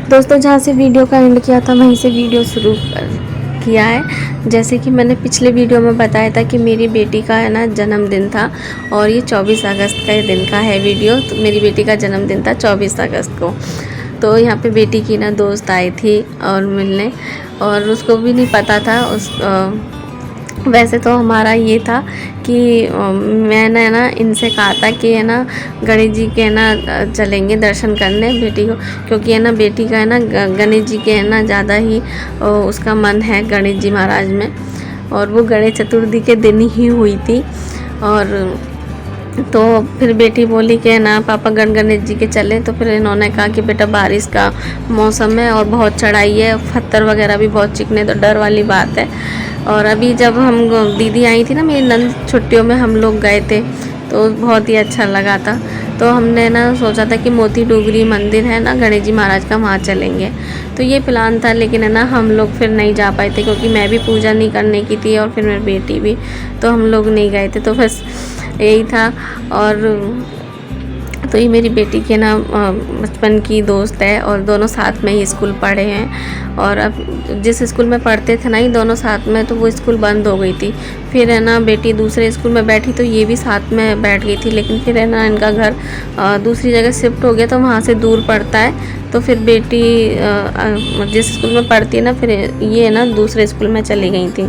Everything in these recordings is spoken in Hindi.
दोस्तों जहाँ से वीडियो का एंड किया था वहीं से वीडियो शुरू किया है। जैसे कि मैंने पिछले वीडियो में बताया था कि मेरी बेटी का है ना जन्मदिन था और ये 24 अगस्त के दिन का है वीडियो। तो मेरी बेटी का जन्मदिन था 24 अगस्त को। तो यहाँ पे बेटी की ना दोस्त आई थी और मिलने, और उसको भी नहीं पता था वैसे तो हमारा ये था कि मैंने ना इनसे कहा था कि है ना गणेश जी के ना चलेंगे दर्शन करने बेटी को, क्योंकि है ना बेटी का है ना गणेश जी के है ना ज़्यादा ही उसका मन है गणेश जी महाराज में। और वो गणेश चतुर्थी के दिन ही हुई थी। और तो फिर बेटी बोली कि ना पापा गणेश जी के चले। तो फिर इन्होंने कहा कि बेटा बारिश का मौसम है और बहुत चढ़ाई है, पत्थर वगैरह भी बहुत चिकने, तो डर वाली बात है। और अभी जब हम दीदी आई थी ना मेरी नंद, छुट्टियों में हम लोग गए थे तो बहुत ही अच्छा लगा था। तो हमने ना सोचा था कि मोती डूगरी मंदिर है ना गणेश जी महाराज का, वहाँ चलेंगे। तो ये प्लान था, लेकिन है ना हम लोग फिर नहीं जा पाए थे क्योंकि मैं भी पूजा नहीं करने की थी और फिर मेरी बेटी भी, तो हम लोग नहीं गए थे। तो बस यही था। और तो ये मेरी बेटी के ना बचपन की दोस्त है और दोनों साथ में ही स्कूल पढ़े हैं। और अब जिस स्कूल में पढ़ते थे ना ये दोनों साथ में, तो वो स्कूल बंद हो गई थी। फिर है ना बेटी दूसरे स्कूल में बैठी तो ये भी साथ में बैठ गई थी, लेकिन फिर है ना इनका घर दूसरी जगह शिफ्ट हो गया तो वहाँ से दूर पड़ता है। तो फिर बेटी जिस स्कूल में पढ़ती है ना, फिर ये ना दूसरे स्कूल में चली गई थी।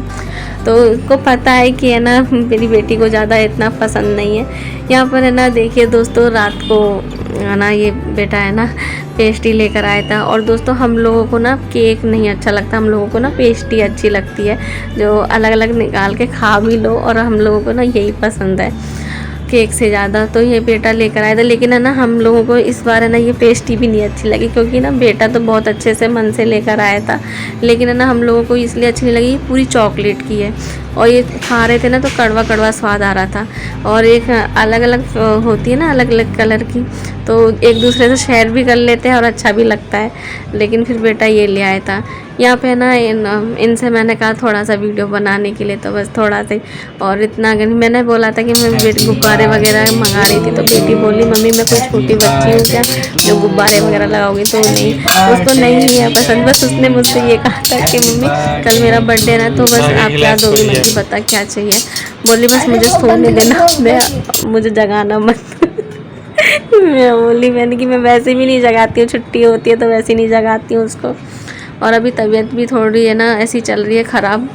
तो उसको पता है कि है ना मेरी बेटी को ज़्यादा इतना पसंद नहीं है। यहाँ पर है ना देखिए दोस्तों, रात को है ना ये बेटा है ना पेस्ट्री लेकर आया था। और दोस्तों हम लोगों को ना केक नहीं अच्छा लगता, हम लोगों को ना पेस्ट्री अच्छी लगती है, जो अलग अलग निकाल के खा भी लो, और हम लोगों को ना यही पसंद है केक से ज़्यादा। तो ये बेटा लेकर आया था, लेकिन है ना हम लोगों को इस बार है ना ये पेस्ट्री भी नहीं अच्छी लगी, क्योंकि ना बेटा तो बहुत अच्छे से मन से लेकर आया था, लेकिन है ना हम लोगों को इसलिए अच्छी नहीं लगी, पूरी चॉकलेट की है। और ये खा रहे थे ना तो कड़वा कड़वा स्वाद आ रहा था। और एक अलग अलग होती है ना अलग अलग कलर की, तो एक दूसरे से शेयर भी कर लेते हैं और अच्छा भी लगता है। लेकिन फिर बेटा ये ले आया था। यहाँ पे ना इनसे मैंने कहा थोड़ा सा वीडियो बनाने के लिए, तो बस थोड़ा सा। और इतना मैंने बोला था कि मैं बेटी गुब्बारे वगैरह मंगा रही थी, तो बेटी बोली मम्मी मैं कोई छोटी बच्ची हूँ क्या जो गुब्बारे वगैरह लगाओगी। तो नहीं, उसको नहीं है पसंद। बस उसने मुझसे ये कहा था कि मम्मी कल मेरा बर्थडे ना, तो बस आप क्या दोगी, मुझे बता क्या चाहिए। बोली बस मुझे सोने देना, मुझे जगाना मत। मैं बोली मैंने कि मैं वैसे भी नहीं जगाती हूँ, छुट्टी होती है तो वैसे ही नहीं जगाती हूँ उसको। और अभी तबीयत भी थोड़ी है ना ऐसी चल रही है ख़राब,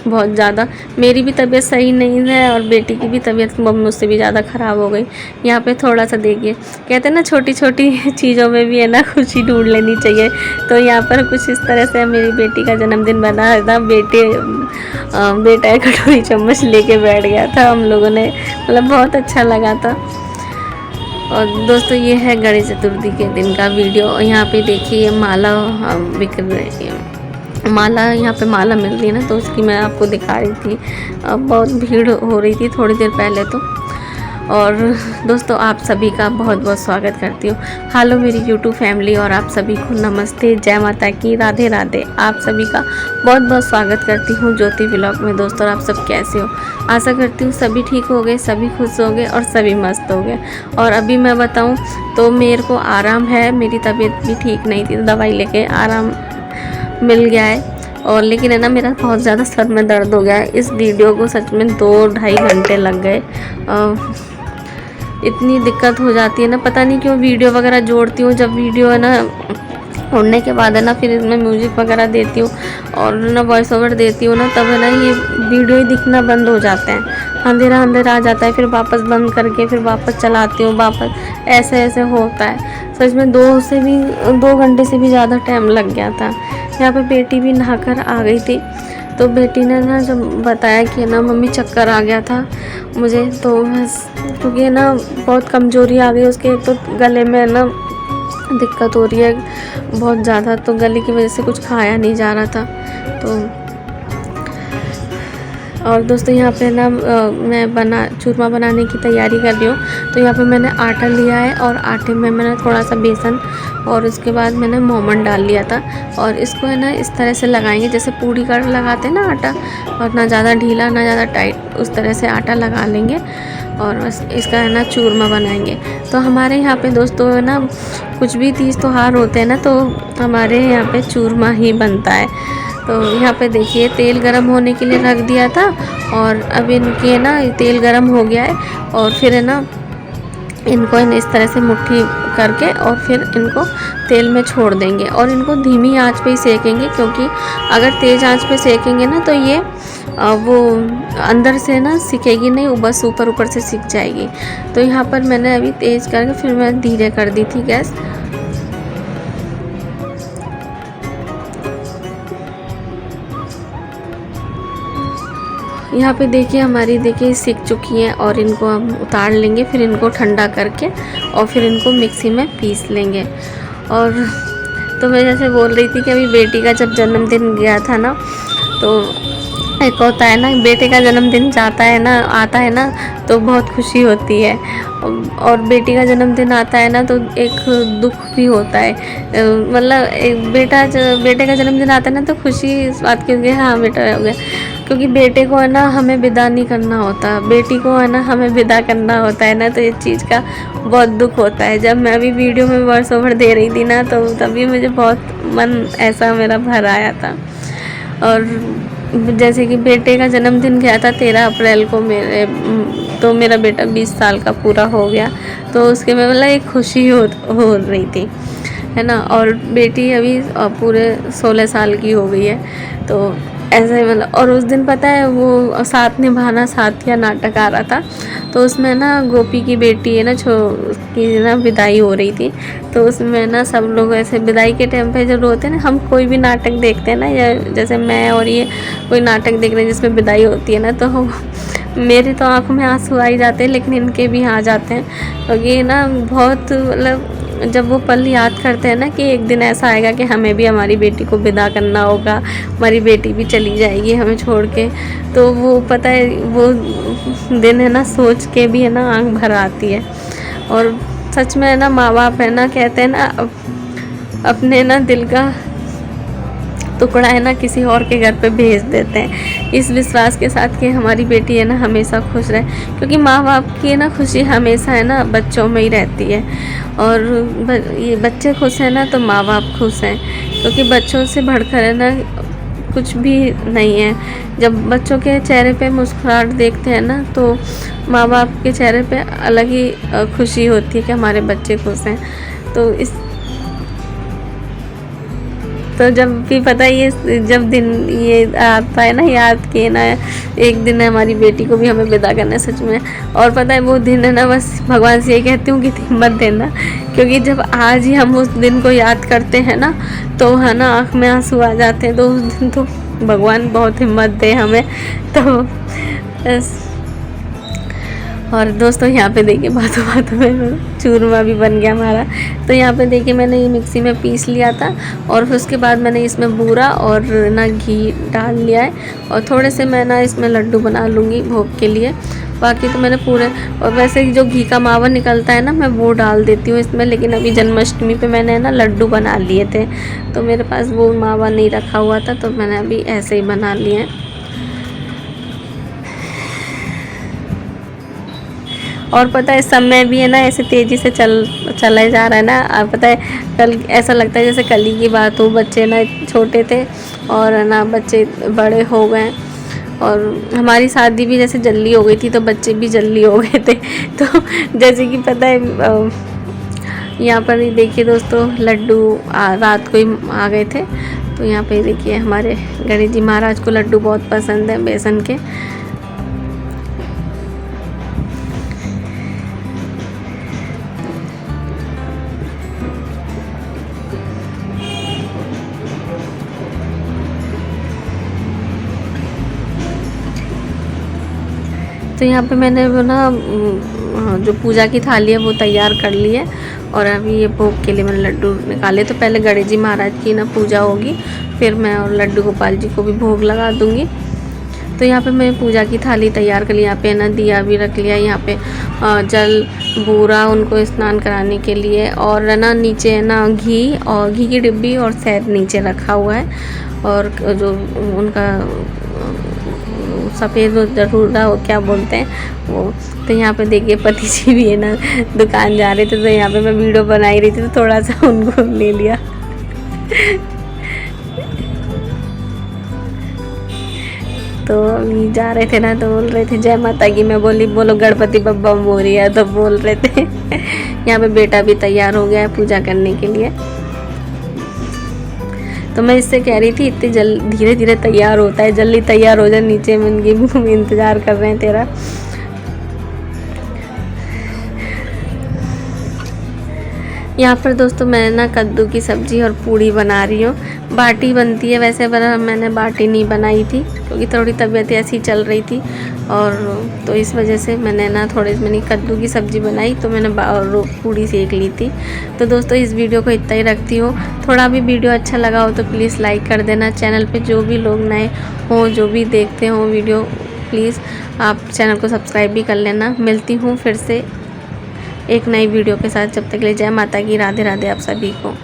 बहुत ज़्यादा। मेरी भी तबीयत सही नहीं है और बेटी की भी तबीयत मुझसे भी ज़्यादा ख़राब हो गई। यहाँ पे थोड़ा सा देखिए, कहते हैं ना छोटी छोटी चीज़ों में भी है ना खुशी ढूंढ लेनी चाहिए। तो यहाँ पर कुछ इस तरह से मेरी बेटी का जन्मदिन बना था। बेटा कटोरी चम्मच लेके बैठ गया था, हम लोगों ने मतलब बहुत अच्छा लगा था। और दोस्तों ये है गणेश चतुर्थी के दिन का वीडियो। यहाँ पे देखिए माला बिक रही है, माला यहाँ पे माला मिल रही है ना, तो उसकी मैं आपको दिखा रही थी। बहुत भीड़ हो रही थी थोड़ी देर पहले तो। और दोस्तों आप सभी का बहुत बहुत स्वागत करती हूँ। हेलो मेरी यूट्यूब फैमिली, और आप सभी को नमस्ते, जय माता की, राधे राधे। आप सभी का बहुत बहुत स्वागत करती हूँ ज्योति व्लॉग में। दोस्तों आप सब कैसे हो, आशा करती हूँ सभी ठीक हो गए, सभी खुश हो गए और सभी मस्त हो गए। और अभी मैं बताऊँ तो मेरे को आराम है, मेरी तबीयत भी ठीक नहीं थी, दवाई लेके आराम मिल गया है। और लेकिन है ना मेरा बहुत ज़्यादा सर में दर्द हो गया है। इस वीडियो को सच में 2-2.5 घंटे लग गए। इतनी दिक्कत हो जाती है ना, पता नहीं क्यों वीडियो वगैरह जोड़ती हूँ, जब वीडियो है ना उड़ने के बाद है ना फिर इसमें म्यूजिक वगैरह देती हूँ और ना वॉइस ओवर देती हूँ ना, तब है ना ये वीडियो ही दिखना बंद हो जाते हैं, अंधेरा अंधेरा आ जाता है, फिर वापस बंद करके फिर वापस चलाती हूँ, वापस ऐसे ऐसे होता है। सच में 2 घंटे से भी ज़्यादा टाइम लग गया था। यहाँ पे बेटी भी नहाकर आ गई थी, तो बेटी ने ना जब बताया कि ना मम्मी चक्कर आ गया था मुझे, तो बस क्योंकि ना बहुत कमज़ोरी आ गई उसके, एक तो गले में ना दिक्कत हो रही है बहुत ज़्यादा, तो गले की वजह से कुछ खाया नहीं जा रहा था। तो और दोस्तों यहाँ पे ना मैं चूरमा बनाने की तैयारी कर रही हूँ। तो यहाँ पे मैंने आटा लिया है और आटे में मैंने थोड़ा सा बेसन और उसके बाद मैंने मोमन डाल लिया था। और इसको है ना इस तरह से लगाएंगे जैसे पूड़ी का लगाते हैं ना आटा, और ना ज़्यादा ढीला ना ज़्यादा टाइट, उस तरह से आटा लगा लेंगे और बस इसका है ना चूरमा बनाएंगे। तो हमारे यहाँ पे दोस्तों है ना कुछ भी तीज त्योहार होते हैं ना तो हमारे यहाँ पे चूरमा ही बनता है। तो यहाँ पे देखिए तेल गरम होने के लिए रख दिया था और अब इनके ना तेल गरम हो गया है और फिर है ना इनको इस तरह से मुट्ठी करके और फिर इनको तेल में छोड़ देंगे और इनको धीमी आंच पे ही सेकेंगे, क्योंकि अगर तेज़ आंच पे सेकेंगे ना तो ये वो अंदर से ना सिकेगी नहीं, बस ऊपर ऊपर से सिक जाएगी। तो यहाँ पर मैंने अभी तेज़ करके फिर मैं धीरे कर दी थी गैस। यहाँ पे देखिए हमारी देखिए सिक चुकी हैं और इनको हम उतार लेंगे, फिर इनको ठंडा करके और फिर इनको मिक्सी में पीस लेंगे। और तो मैं जैसे बोल रही थी कि अभी बेटी का जब जन्मदिन गया था ना, तो एक होता है ना बेटे का जन्मदिन जाता है ना आता है ना तो बहुत खुशी होती है, और बेटी का जन्मदिन आता है ना तो एक दुख भी होता है। मतलब एक बेटे का जन्मदिन आता है ना तो खुशी इस बात की होगी हाँ बेटा हो गया, क्योंकि बेटे को है ना हमें विदा नहीं करना होता, बेटी को है ना हमें विदा करना होता है ना, तो इस चीज़ का बहुत दुख होता है। जब मैं अभी वीडियो में वॉइस ओवर दे रही थी ना तो तभी मुझे बहुत मन ऐसा मेरा भर आया था। और जैसे कि बेटे का जन्मदिन गया था 13 अप्रैल को तो मेरा बेटा 20 साल का पूरा हो गया, तो उसके में मतलब एक खुशी हो रही थी है ना। और बेटी अभी पूरे 16 साल की हो गई है, तो ऐसा ही मतलब। और उस दिन पता है वो साथ निभाना साथिया नाटक आ रहा था, तो उसमें ना गोपी की बेटी है ना की ना विदाई हो रही थी, तो उसमें ना सब लोग ऐसे विदाई के टाइम पे जब होते हैं ना, हम कोई भी नाटक देखते हैं ना, या जैसे मैं और ये कोई नाटक देख रहे हैं जिसमें विदाई होती है ना, तो मेरे तो आँखों में आंसू आ ही जाते हैं, लेकिन इनके भी आ जाते हैं, क्योंकि ना बहुत मतलब जब वो पल याद करते हैं ना कि एक दिन ऐसा आएगा कि हमें भी हमारी बेटी को विदा करना होगा, हमारी बेटी भी चली जाएगी हमें छोड़ के, तो वो पता है वो दिन है ना सोच के भी है ना आँख भर आती है। और सच में है ना माँ बाप है ना कहते हैं ना अपने ना दिल का टुकड़ा है ना किसी और के घर पे भेज देते हैं, इस विश्वास के साथ कि हमारी बेटी है ना हमेशा खुश रहे, क्योंकि माँ बाप की ना खुशी हमेशा है ना बच्चों में ही रहती है। और ये बच्चे खुश हैं ना तो माँ बाप खुश हैं, क्योंकि बच्चों से बढ़कर है ना कुछ भी नहीं है। जब बच्चों के चेहरे पे मुस्कुराहट देखते हैं ना तो माँ बाप के चेहरे पे अलग ही खुशी होती है कि हमारे बच्चे खुश हैं। तो जब भी पता है ये जब दिन ये आता है ना याद किए ना एक दिन हमारी बेटी को भी हमें विदा करना है सच में। और पता है वो दिन है ना बस भगवान से यही कहती हूँ कि हिम्मत देना, क्योंकि जब आज ही हम उस दिन को याद करते हैं ना तो है ना आँख में आंसू आ जाते हैं, तो उस दिन तो भगवान बहुत हिम्मत दे हमें। तो बस। और दोस्तों यहाँ पे देखिए बातों बातों में चूरमा भी बन गया हमारा। तो यहाँ पे देखिए मैंने ये मिक्सी में पीस लिया था और फिर उसके बाद मैंने इसमें बूरा और ना घी डाल लिया है, और थोड़े से मैं ना इसमें लड्डू बना लूँगी भोग के लिए। बाकी तो मैंने पूरे, और वैसे जो घी का मावा निकलता है ना मैं वो डाल देती हूँ इसमें, लेकिन अभी जन्माष्टमी पे मैंने ना लड्डू बना लिए थे तो मेरे पास वो मावा नहीं रखा हुआ था, तो मैंने अभी ऐसे ही बना लिए हैं। और पता है समय भी है ना ऐसे तेज़ी से चला जा रहा है ना। पता है कल ऐसा लगता है जैसे कल ही की बात हो, बच्चे ना छोटे थे और है ना बच्चे बड़े हो गए, और हमारी शादी भी जैसे जल्दी हो गई थी तो बच्चे भी जल्दी हो गए थे। तो जैसे कि पता है यहाँ पर देखिए दोस्तों लड्डू रात को ही आ गए थे। तो यहाँ पे देखिए हमारे गणेश जी महाराज को लड्डू बहुत पसंद है बेसन के। तो यहाँ पे मैंने वो ना जो पूजा की थाली है वो तैयार कर ली है, और अभी ये भोग के लिए मैंने लड्डू निकाले। तो पहले गणेश जी महाराज की ना पूजा होगी, फिर मैं और लड्डू गोपाल जी को भी भोग लगा दूँगी। तो तो यहाँ पे मैं पूजा की थाली तैयार कर ली। यहाँ पे ना दिया भी रख लिया, यहाँ पे जल बूरा उनको स्नान कराने के लिए, और ना नीचे है ना घी की डिब्बी और शहद नीचे रखा हुआ है, और जो उनका सफ़ेद जरूरा वो क्या बोलते हैं वो। तो यहाँ पे देखिए पति जी भी है ना दुकान जा रहे थे, तो यहाँ पे मैं वीडियो बनाई रही थी तो थोड़ा सा उनको ले लिया। तो अभी जा रहे थे ना, तो बोल रहे थे जय माता की। मैं बोली बोलो गणपति बप्पा मोरिया, तो बोल रहे थे। यहाँ पे बेटा भी तैयार हो गया है पूजा करने के लिए। तो मैं इससे कह रही थी इतनी धीरे धीरे तैयार होता है, जल्दी तैयार हो जाए, नीचे में उनकी इंतज़ार कर रहे हैं तेरा। यहाँ पर दोस्तों मैं ना कद्दू की सब्ज़ी और पूड़ी बना रही हूँ। बाटी बनती है वैसे, पर मैंने बाटी नहीं बनाई थी क्योंकि थोड़ी तबीयत ऐसी चल रही थी, और तो इस वजह से मैंने कद्दू की सब्ज़ी बनाई, तो मैंने पूड़ी सेक ली थी। तो दोस्तों इस वीडियो को इतना ही रखती हूँ। थोड़ा भी वीडियो अच्छा लगा हो तो प्लीज़ लाइक कर देना। चैनल पर जो भी लोग नए हों, जो भी देखते हों वीडियो, प्लीज़ आप चैनल को सब्सक्राइब भी कर लेना। मिलती हूँ फिर से एक नई वीडियो के साथ, जब तक के लिए जय माता की, राधे राधे आप सभी को।